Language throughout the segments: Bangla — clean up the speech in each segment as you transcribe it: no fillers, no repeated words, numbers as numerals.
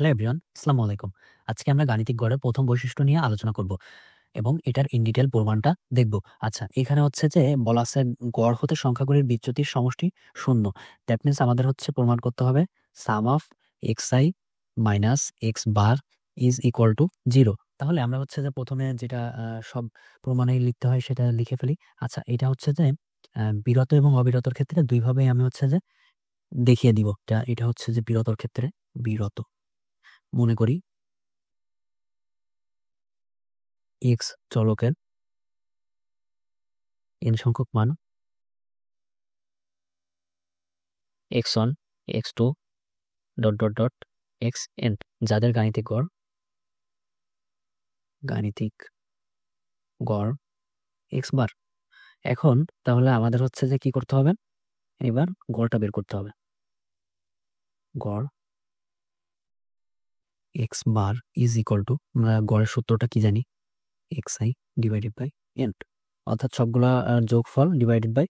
হ্যালো এভরিওয়ান, আসসালামু আলাইকুম। আজকে আমরা গাণিতিক গড়ের প্রথম বৈশিষ্ট্য নিয়ে আলোচনা করব এবং এটার ইন ডিটেইল প্রমাণটা দেখব। আচ্ছা, এখানে হচ্ছে যে বলা আছে গড় হতে সংখ্যাগুলির বিচ্যুতির সমষ্টি 0। দ্যাট মিনস আমাদের হচ্ছে প্রমাণ করতে হবে sum of xi minus x bar is equal to 0। তাহলে আমরা হচ্ছে যে প্রথমে যেটা সব প্রমাণেই লিখতে হয় সেটা লিখে ফেলি। আচ্ছা, এটা হচ্ছে যে বিরত এবং অবিরতর ক্ষেত্রে দুইভাবেই আমি হচ্ছে যে দেখিয়ে দিব। এটা হচ্ছে যে বিরতর ক্ষেত্রে বিরত মনে করি এক্স চলকের n সংখ্যক মান x1 x2 dot dot dot xn যাদের গাণিতিক গড় x বার। এখন তাহলে আমাদের হচ্ছে যে কি করতে হবে, এবার গড়টা বের করতে হবে। গড় x bar is equal two, আমরা গড়ের সূত্রটা কি জানি, xi ডিভাইডেড বাই n, অর্থাৎ সবগুলা যোগফল ডিভাইডেড বাই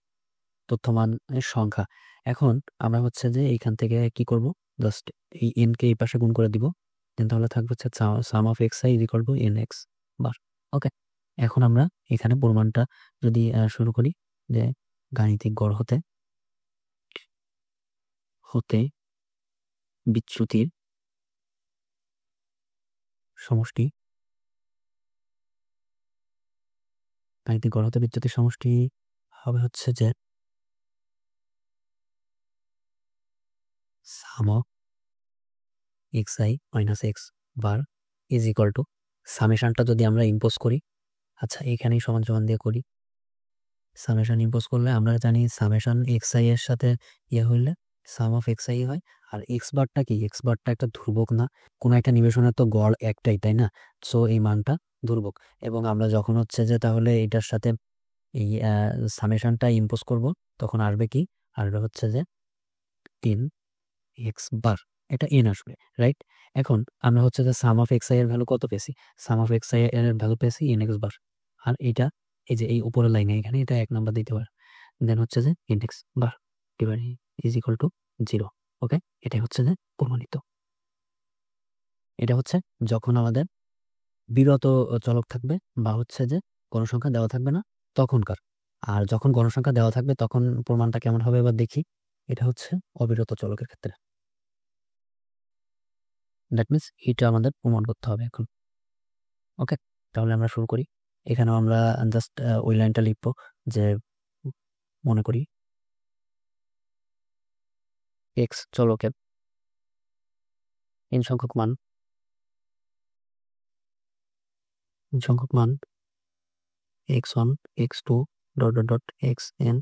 তথ্যমানের সংখ্যা। এখন আমরা হচ্ছে যে এইখান থেকে কি করব, জাস্ট এই n কে এই পাশে গুণ করে দিব, দেন তাহলে থাকবে হচ্ছে sum of xi is equal to nx bar. Okay, এখন আমরা এখানে প্রমাণটা যদি শুরু করি যে গাণিতিক গড় হতে বিচ্যুতির সমষ্টি, গাণিতিক গড় হতে বিচ্যুতির সমষ্টি হবে হচ্ছে যে sum of xi minus x bar is equal to, সামেশনটা যদি আমরা ইম্পোজ করি, আচ্ছা এখানেই সমান সমান দিয়ে করি, সামেশন ইম্পোজ করলে আমরা জানি সামেশন xi এর সাথে হইলে সাম অফ xi হয়। আর এক্স বারটা কি, এক্স বারটা একটা ধ্রুবক না, কোনো একটা নিবেশনের তো গড় একটাই, তাই না? সো এই মানটা ধ্রুবক, এবং আমরা যখন হচ্ছে যে তাহলে এটার সাথে এই সামেশনটা ইম্পোজ করব, তখন আসবে কি, আসবে হচ্ছে যে 3 এক্স বার, এটা এন আসবে, রাইট? এখন আমরা হচ্ছে যে সাম অফ xi এর ভ্যালু কত পেয়েছি, সাম অফ xi এর ভ্যালু পেয়েছি এন এক্স বার। আর এটা এই যে এই উপরের লাইনে এখানে এটা 1 নাম্বার দিতে পারে, দেন হচ্ছে যে index bar divide is equal to 0। ওকে, এটাই হচ্ছে যে প্রমাণিত। এটা হচ্ছে যখন আমাদের বিরত চলক থাকবে বা হচ্ছে যে গণসংখ্যা দেওয়া থাকবে না তখনকার। আর যখন গণসংখ্যা দেওয়া থাকবে তখন প্রমাণটা কেমন হবে এবার দেখি। এটা হচ্ছে অবিরত চলকের ক্ষেত্রে। দ্যাট মিনস এটা আমাদের প্রমাণ করতে হবে এখন। ওকে, তাহলে আমরা শুরু করি। এখানেও আমরা জাস্ট ওই লাইনটা লিখবো যে মনে করি এক্স চলকের n সংখ্যক মান x1 x2 dot dot dot xn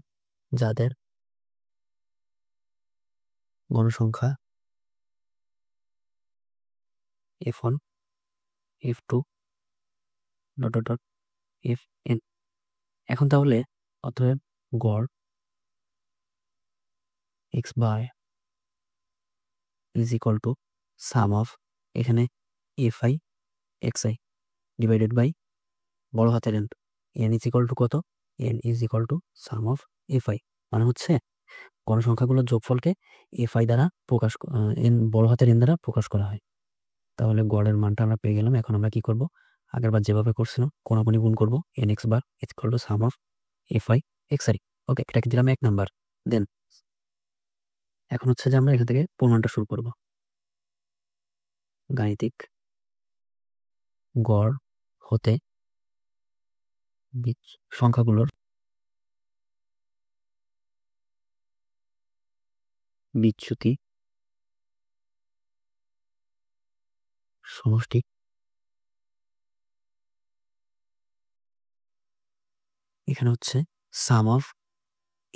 যাদের গণসংখ্যা f1 f2 dot dot dot fn। এখন তাহলে অতএব গড় x bar is equal to some of, এখানে fi xi ডিভাইডেড বাই বড় হাতের n, n is equal two কত, n is equal to some of fi, মানে হচ্ছে গণসংখ্যাগুলোর যোগফলকে fi দ্বারা প্রকাশ, n বড় হাতের n দ্বারা প্রকাশ করা হয়। তাহলে গড়ের মানটা আমরা পেয়ে গেলাম। এখন আমরা কি করব, আগেরবার যেভাবে করছিলাম কোনাকুনি গুণ করব, nx bar is equal to some of fi xi। ওকে, এটাকে দিলাম 1 নাম্বার। দেন এখন হচ্ছে যে আমরা এখান থেকে প্রমাণটা শুরু করব। গাণিতিক গড় হতে সংখ্যাগুলোর বিচ্যুতি সমষ্টি এখানে হচ্ছে সাম অফ,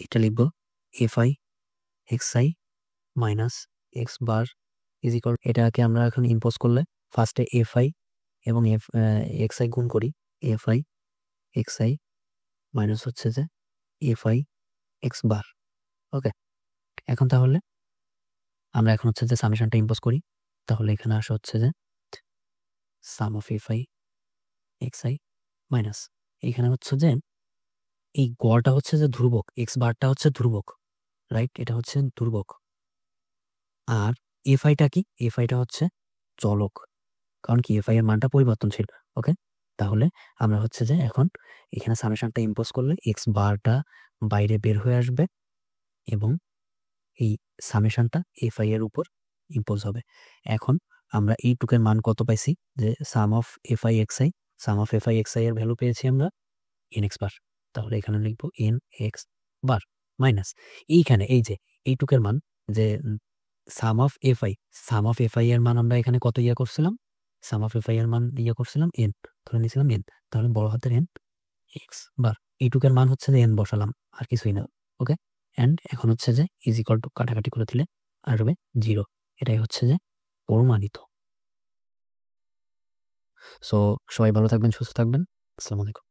এটা লিখব fi xi minus x bar is equal, এটাকে আমরা এখন ইম্পোজ করলে ফার্স্টে fi এবং xi গুণ করি, fi xi মাইনাস হচ্ছে যে fi x বার। ওকে, এখন তাহলে আমরা এখন হচ্ছে যে সামেশনটা ইম্পোজ করি, তাহলে এখানে আসা হচ্ছে যে sum of fi xi minus, এখানে হচ্ছে যে এই গড়টা হচ্ছে যে ধ্রুবক, এক্স বারটা হচ্ছে ধ্রুবক, রাইট? এটা হচ্ছে ধ্রুবক। আর এফআইটা কি, এফআইটা হচ্ছে চলক, কারণ কি এফআই এর মানটা পরিবর্তনশীল। ওকে, তাহলে আমরা হচ্ছে যে এখন এখানে সামেশনটা ইম্পোজ করলে এক্স বারটা বাইরে বের হয়ে আসবে এবং এই সামেশনটা এফআই এর উপর ইম্পোজ হবে। এখন আমরা এই টুকের মান কত পাইছি, যে sum of f i x i, sum of f i x i এর ভ্যালু পেয়েছি আমরা এন এক্স বার। তাহলে এখানে লিখবো এন এক্স বার মাইনাস এইখানে এই যে এই টুকের মান, যে sum of f i, sum of f i এর মান আমরা এখানে কত করছিলাম, সাম অফ এফআই এর মান করছিলাম এন, ধরে নিয়েছিলাম এন, তাহলে বড় হাতের এন এক্স বার, এইটুকের মান হচ্ছে যে এন বসালাম, আর কিছুই না। ওকে, অ্যান্ড এখন হচ্ছে যে ইজ ইকুয়াল টু কাটাকাটি করে দিলে আসবে 0। এটাই হচ্ছে যে প্রমাণিত। সো সবাই ভালো থাকবেন, সুস্থ থাকবেন। আসসালামু আলাইকুম।